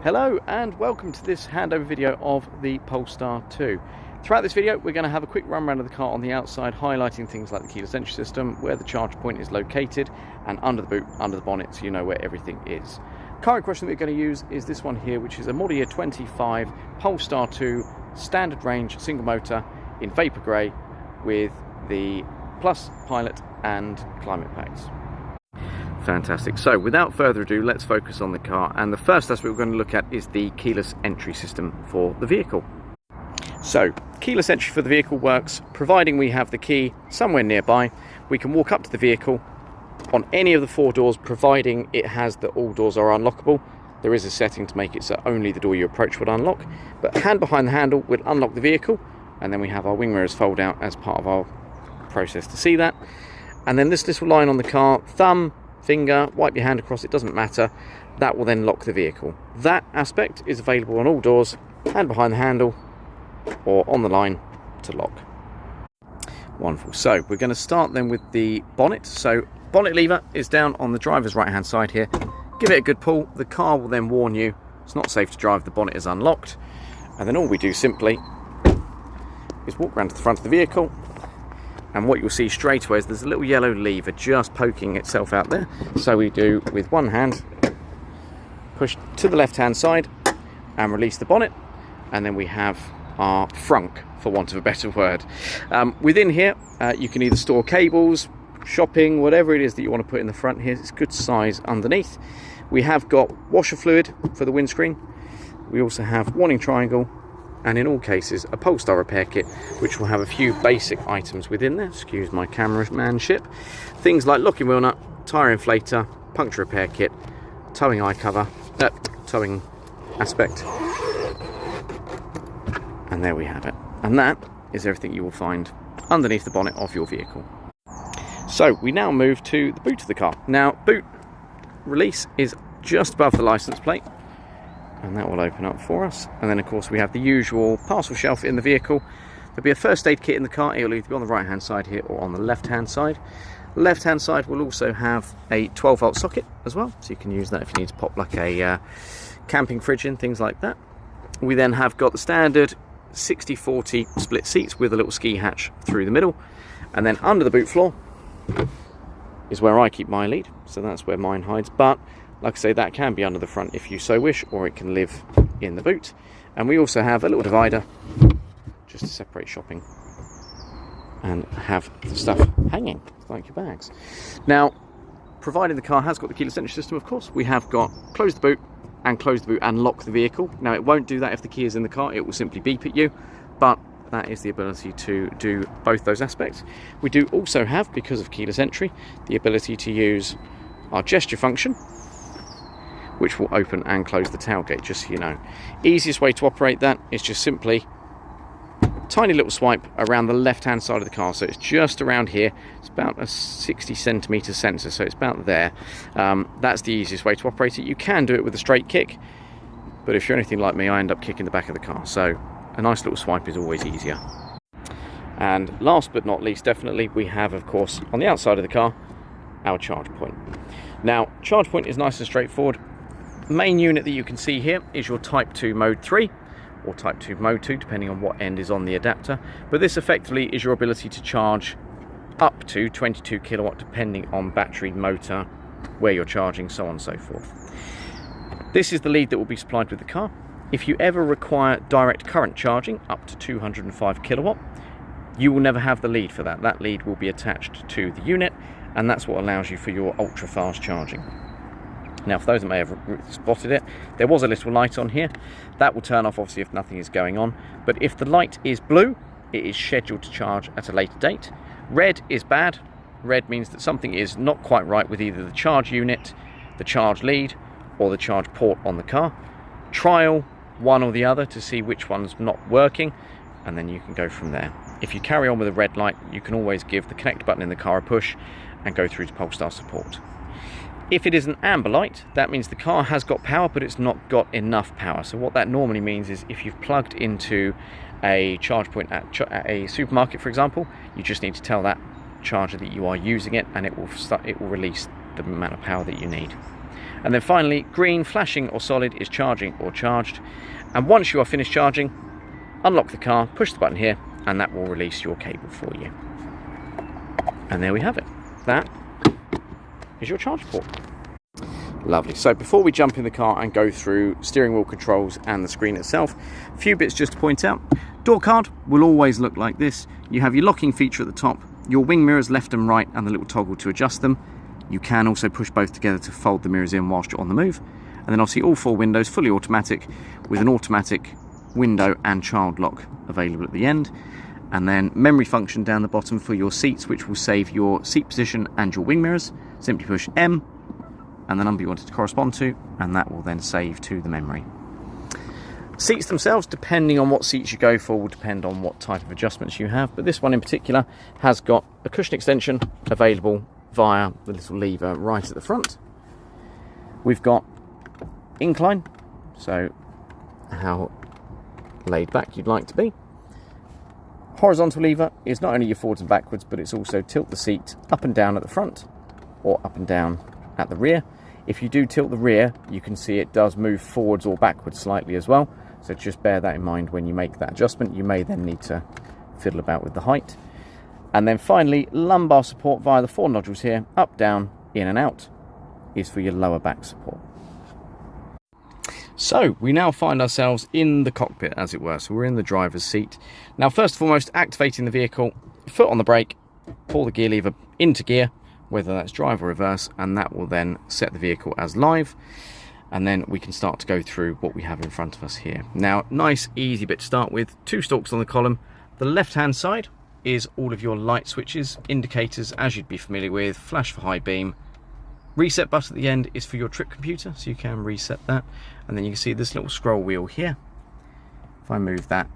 Hello and welcome to this handover video of the Polestar 2. Throughout this video we're going to have a quick run around of the car on the outside, highlighting things like the keyless entry system, where the charge point is located, and under the boot, under the bonnet, so you know where everything is. Car in question that we're going to use is this one here, which is a model year 25 Polestar 2 standard range single motor in vapor grey with the Plus, Pilot and Climate packs. Fantastic. So without further ado, let's focus on the car, and the first aspect we're going to look at is the keyless entry system for the vehicle. So keyless entry for the vehicle works providing we have the key somewhere nearby. We can walk up to the vehicle on any of the four doors, providing it has that all doors are unlockable. There is a setting to make it so only the door you approach would unlock, but hand behind the handle will unlock the vehicle, and then we have our wing mirrors fold out as part of our process to see that. And then this little line on the car, thumb, finger, wipe your hand across, it doesn't matter, that will then lock the vehicle. That aspect is available on all doors, hand behind the handle or on the line to lock. Wonderful. So we're going to start then with the bonnet. So bonnet lever is down on the driver's right hand side here. Give it a good pull, the car will then warn you it's not safe to drive, the bonnet is unlocked, and then all we do simply is walk around to the front of the vehicle. And what you'll see straight away is there's a little yellow lever just poking itself out there. So we do, with one hand, push to the left hand side and release the bonnet, and then we have our frunk, for want of a better word. Within here you can either store cables, shopping, whatever it is that you want to put in the front here. It's good size underneath. We have got washer fluid for the windscreen. We also have warning triangle, and in all cases a Polestar repair kit, which will have a few basic items within there. Excuse my cameramanship. Things like locking wheel nut, tyre inflator, puncture repair kit, towing eye cover, towing aspect, and there we have it. And that is everything you will find underneath the bonnet of your vehicle. So we now move to the boot of the car. Now, boot release is just above the license plate, and that will open up for us. And then of course we have the usual parcel shelf in the vehicle. There'll be a first aid kit in the car. It'll either be on the right hand side here or on the left hand side. Left hand side will also have a 12-volt socket as well, so you can use that if you need to pop like a camping fridge in, things like that. We then have got the standard 60-40 split seats with a little ski hatch through the middle, and then under the boot floor is where I keep my lead, so that's where mine hides. But like I say, that can be under the front if you so wish, or it can live in the boot. And we also have a little divider just to separate shopping and have the stuff hanging like your bags. Now, provided the car has got the keyless entry system, of course, we have got close the boot and lock the vehicle. Now, it won't do that if the key is in the car, it will simply beep at you, but that is the ability to do both those aspects. We do also have, because of keyless entry, the ability to use our gesture function, which will open and close the tailgate, just so you know. Easiest way to operate that is just simply tiny little swipe around the left hand side of the car. So it's just around here. It's about a 60 centimeter sensor, so it's about there. That's the easiest way to operate it. You can do it with a straight kick, but if you're anything like me, I end up kicking the back of the car, so a nice little swipe is always easier. And last but not least, definitely, we have, of course, on the outside of the car, our charge point. Now, charge point is nice and straightforward. The main unit that you can see here is your Type 2 Mode 3 or Type 2 Mode 2, depending on what end is on the adapter. But this effectively is your ability to charge up to 22 kilowatt, depending on battery, motor, where you're charging, so on and so forth. This is the lead that will be supplied with the car. If you ever require direct current charging up to 205 kilowatt, you will never have the lead for that. That lead will be attached to the unit, and that's what allows you for your ultra fast charging. Now, for those that may have spotted it, there was a little light on here. That will turn off, obviously, if nothing is going on. But if the light is blue, it is scheduled to charge at a later date. Red is bad. Red means that something is not quite right with either the charge unit, the charge lead, or the charge port on the car. Trial one or the other to see which one's not working, and then you can go from there. If you carry on with a red light, you can always give the connect button in the car a push and go through to Polestar support. If it is an amber light, that means the car has got power, but it's not got enough power. So what that normally means is if you've plugged into a charge point at a supermarket, for example, you just need to tell that charger that you are using it, and it will release the amount of power that you need. And then finally, green, flashing or solid, is charging or charged. And once you are finished charging, unlock the car, push the button here, and that will release your cable for you. And there we have it. That is your charge port. Lovely. So before we jump in the car and go through steering wheel controls and the screen itself, a few bits just to point out. Door card will always look like this. You have your locking feature at the top, your wing mirrors left and right, and the little toggle to adjust them. You can also push both together to fold the mirrors in whilst you're on the move. And then obviously all 4 windows fully automatic, with an automatic window and child lock available at the end. And then memory function down the bottom for your seats, which will save your seat position and your wing mirrors. Simply push M and the number you want it to correspond to, and that will then save to the memory. Seats themselves, depending on what seats you go for, will depend on what type of adjustments you have, but this one in particular has got a cushion extension available via the little lever right at the front. We've got incline, so how laid back you'd like to be. Horizontal lever is not only your forwards and backwards, but it's also tilt the seat up and down at the front or up and down at the rear. If you do tilt the rear, you can see it does move forwards or backwards slightly as well, so just bear that in mind when you make that adjustment. You may then need to fiddle about with the height. And then finally, lumbar support via the 4 nodules here, up, down, in and out, is for your lower back support. So we now find ourselves in the cockpit, as it were. So we're in the driver's seat. Now, first and foremost, activating the vehicle, foot on the brake, pull the gear lever into gear, whether that's drive or reverse, and that will then set the vehicle as live. And then we can start to go through what we have in front of us here. Now, nice, easy bit to start with. 2 stalks on the column. The left-hand side is all of your light switches, indicators as you'd be familiar with, flash for high beam. Reset button at the end is for your trip computer, so you can reset that. And then you can see this little scroll wheel here. If I move that,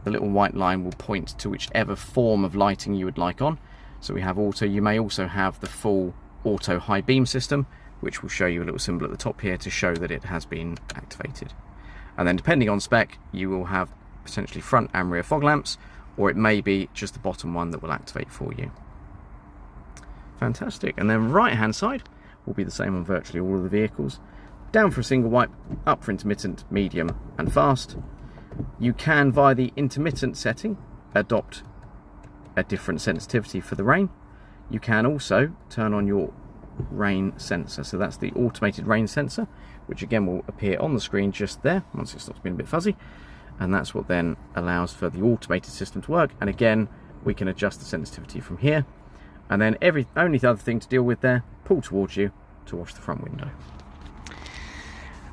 the little white line will point to whichever form of lighting you would like on. So we have auto. You may also have the full auto high beam system, which will show you a little symbol at the top here to show that it has been activated. And then depending on spec, you will have potentially front and rear fog lamps, or it may be just the bottom one that will activate for you. Fantastic. And then right hand side will be the same on virtually all of the vehicles. Down for a single wipe, up for intermittent, medium and fast. You can, via the intermittent setting, adopt a different sensitivity for the rain. You can also turn on your rain sensor. So that's the automated rain sensor, which again will appear on the screen just there once it stops being a bit fuzzy. And that's what then allows for the automated system to work. And again, we can adjust the sensitivity from here. And then only the other thing to deal with there, pull towards you to wash the front window.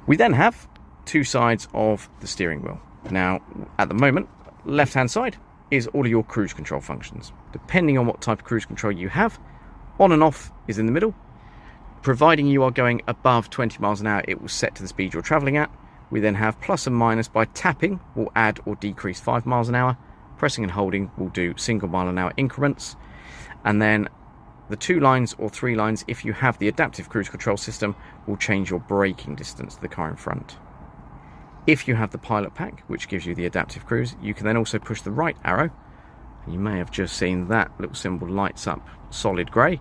We then have 2 sides of the steering wheel. Now, at the moment, left-hand side is all of your cruise control functions. Depending on what type of cruise control you have, on and off is in the middle. Providing you are going above 20 miles an hour, it will set to the speed you're traveling at. We then have plus and minus. By tapping will add or decrease 5 miles an hour. Pressing and holding will do single mile an hour increments. And then the 2 lines or 3 lines, if you have the adaptive cruise control system, will change your braking distance to the car in front. If you have the pilot pack, which gives you the adaptive cruise, you can then also push the right arrow. You may have just seen that little symbol lights up solid grey.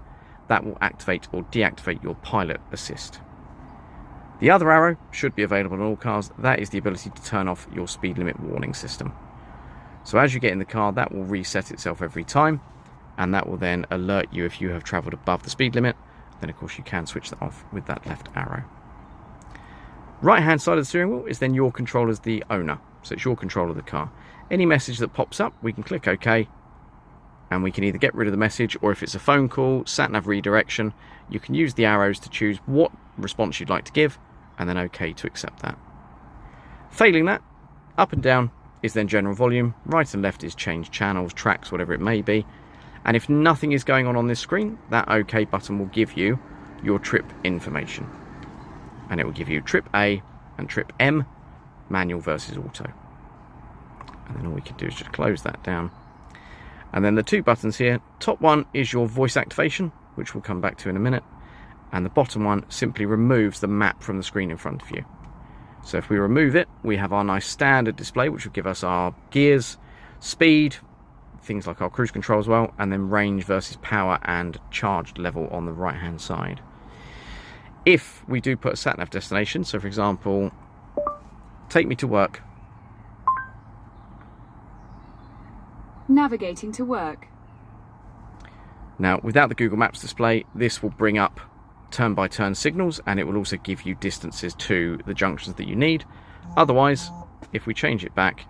That will activate or deactivate your pilot assist. The other arrow should be available on all cars. That is the ability to turn off your speed limit warning system. So as you get in the car, that will reset itself every time, and that will then alert you if you have travelled above the speed limit. Then of course you can switch that off with that left arrow. Right hand side of the steering wheel is then your control as the owner. So it's your control of the car. Any message that pops up, we can click OK, and we can either get rid of the message, or if it's a phone call, sat-nav redirection, you can use the arrows to choose what response you'd like to give, and then OK to accept that. Failing that, up and down is then general volume, right and left is change channels, tracks, whatever it may be. And if nothing is going on this screen, that OK button will give you your trip information. And it will give you trip A and trip M, manual versus auto. And then all we can do is just close that down. And then the 2 buttons here, top one is your voice activation, which we'll come back to in a minute. And the bottom one simply removes the map from the screen in front of you. So if we remove it, we have our nice standard display, which will give us our gears, speed, things like our cruise control as well, and then range versus power and charged level on the right hand side. If we do put a sat-nav destination, so for example, take me to work. Navigating to work. Now, without the Google Maps display, this will bring up turn-by-turn signals, and it will also give you distances to the junctions that you need. Otherwise, if we change it back,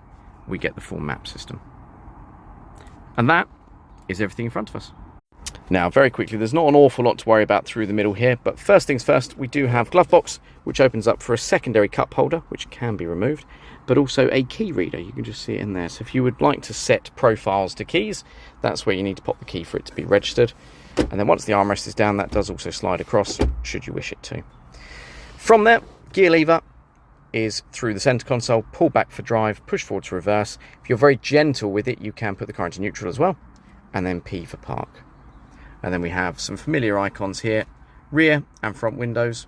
we get the full map system. And that is everything in front of us. Now, very quickly, there's not an awful lot to worry about through the middle here, but first things first, we do have glove box, which opens up for a secondary cup holder, which can be removed, but also a key reader. You can just see it in there. So if you would like to set profiles to keys, that's where you need to pop the key for it to be registered. And then once the armrest is down, that does also slide across, should you wish it to. From there, gear lever is through the center console, pull back for drive, push forward to reverse. If you're very gentle with it, you can put the car into neutral as well, and then P for park. And then we have some familiar icons here, rear and front windows,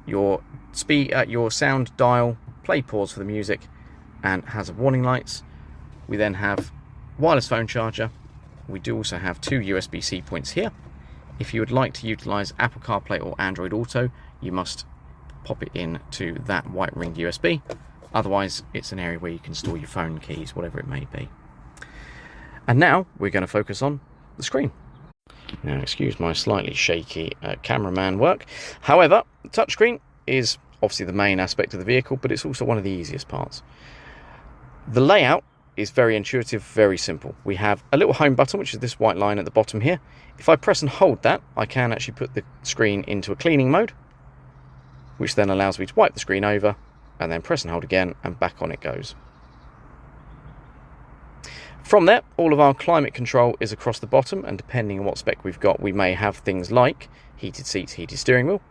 your speed, your sound dial, play pause for the music, and hazard warning lights. We then have wireless phone charger. We do also have 2 USB-C points here. If you would like to utilize Apple CarPlay or Android Auto, you must pop it into that white ringed USB. Otherwise, it's an area where you can store your phone keys, whatever it may be. And now we're going to focus on the screen. Now, excuse my slightly shaky cameraman work. However, the touchscreen is obviously the main aspect of the vehicle, but it's also one of the easiest parts. The layout is very intuitive, very simple. We have a little home button, which is this white line at the bottom here. If I press and hold that, I can actually put the screen into a cleaning mode, which then allows me to wipe the screen over, and then press and hold again, and back on it goes. From there, all of our climate control is across the bottom, and depending on what spec we've got, we may have things like heated seats, heated steering wheel.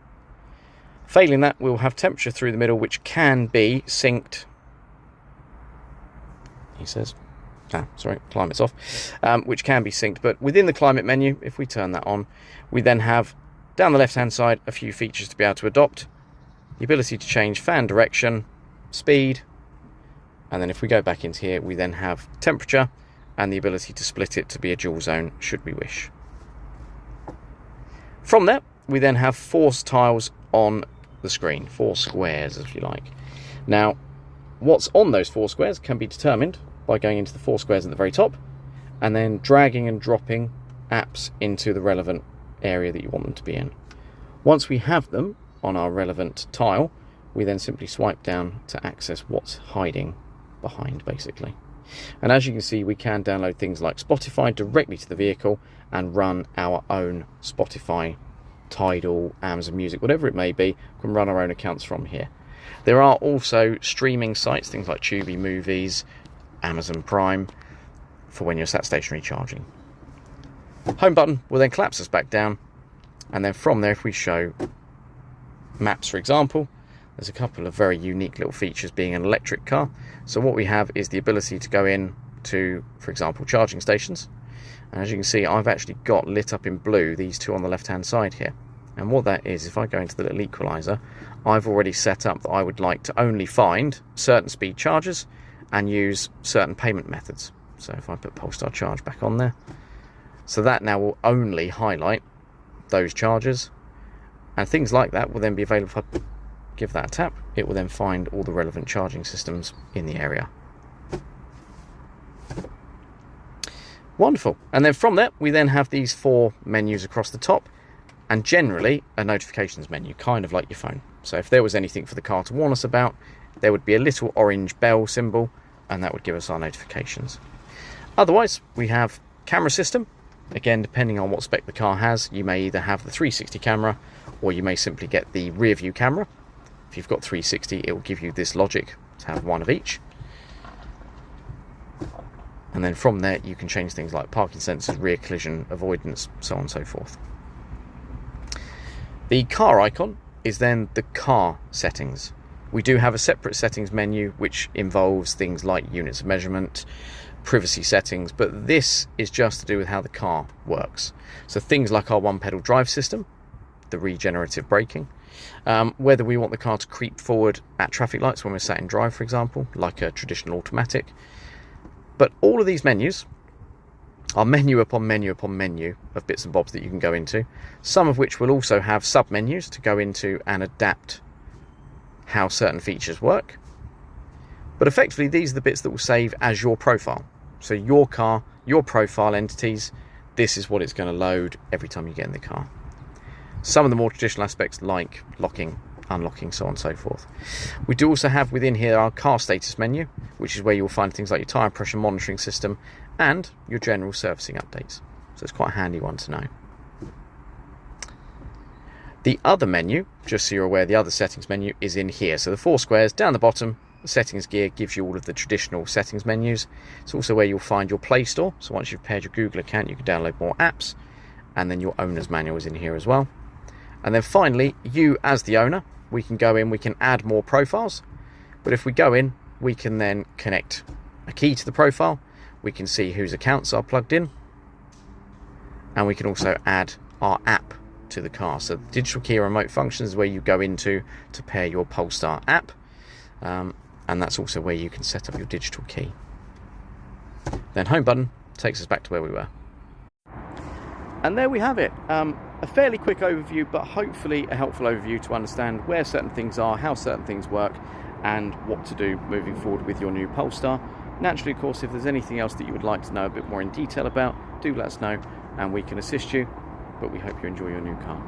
Failing that, we'll have temperature through the middle, which can be synced. He says, sorry, climate's off, which can be synced, but within the climate menu, if we turn that on, we then have down the left-hand side a few features to be able to adopt. The ability to change fan direction, speed, and then if we go back into here, we then have temperature and the ability to split it to be a dual zone should we wish. From there, we then have 4 tiles on the screen, 4 squares if you like. Now, what's on those 4 squares can be determined by going into the 4 squares at the very top and then dragging and dropping apps into the relevant area that you want them to be in. Once we have them on our relevant tile, we then simply swipe down to access what's hiding behind, basically. And as you can see, we can download things like Spotify directly to the vehicle and run our own Spotify, Tidal, Amazon Music, whatever it may be. We can run our own accounts from here. There are also streaming sites, things like Tubi Movies, Amazon Prime, for when you're sat stationary charging. Home button will then collapse us back down, and then from there, if we show maps, for example, there's a couple of very unique little features being an electric car. So what we have is the ability to go in to, for example, charging stations. And as you can see, I've actually got lit up in blue these 2 on the left-hand side here. And what that is, if I go into the little equalizer, I've already set up that I would like to only find certain speed chargers and use certain payment methods. So if I put Polestar charge back on there, so that now will only highlight those chargers. And things like that will then be available. If I give that a tap, it will then find all the relevant charging systems in the area. Wonderful. And then from there, we then have these 4 menus across the top, and generally a notifications menu, kind of like your phone. So if there was anything for the car to warn us about, there would be a little orange bell symbol, and that would give us our notifications. Otherwise, we have camera system. Again, depending on what spec the car has, you may either have the 360 camera, or you may simply get the rear view camera. If you've got 360, it will give you this logic to have 1 of each. And then from there, you can change things like parking sensors, rear collision avoidance, so on and so forth. The car icon is then the car settings. We do have a separate settings menu, which involves things like units of measurement, privacy settings, but this is just to do with how the car works. So things like our 1-pedal drive system, the regenerative braking, whether we want the car to creep forward at traffic lights when we're sat in drive, for example, like a traditional automatic. But all of these menus are menu upon menu upon menu of bits and bobs that you can go into, some of which will also have sub-menus to go into and adapt how certain features work. But effectively, these are the bits that will save as your profile. So your car, your profile entities, this is what it's going to load every time you get in the car. Some of the more traditional aspects like locking, unlocking, so on and so forth. We do also have within here our car status menu, which is where you'll find things like your tyre pressure monitoring system and your general servicing updates. So it's quite a handy one to know. The other menu, just so you're aware, the other settings menu is in here. So the 4 squares down the bottom, the settings gear gives you all of the traditional settings menus. It's also where you'll find your Play Store. So once you've paired your Google account, you can download more apps, and then your owner's manual is in here as well. And then finally, you as the owner, we can go in, we can add more profiles. But if we go in, we can then connect a key to the profile. We can see whose accounts are plugged in. And we can also add our app to the car. So the digital key remote functions is where you go into to pair your Polestar app. And that's also where you can set up your digital key. Then home button takes us back to where we were. And there we have it. A fairly quick overview, but hopefully a helpful overview to understand where certain things are, how certain things work, and what to do moving forward with your new Polestar. Naturally, of course, if there's anything else that you would like to know a bit more in detail about, do let us know and we can assist you. But we hope you enjoy your new car.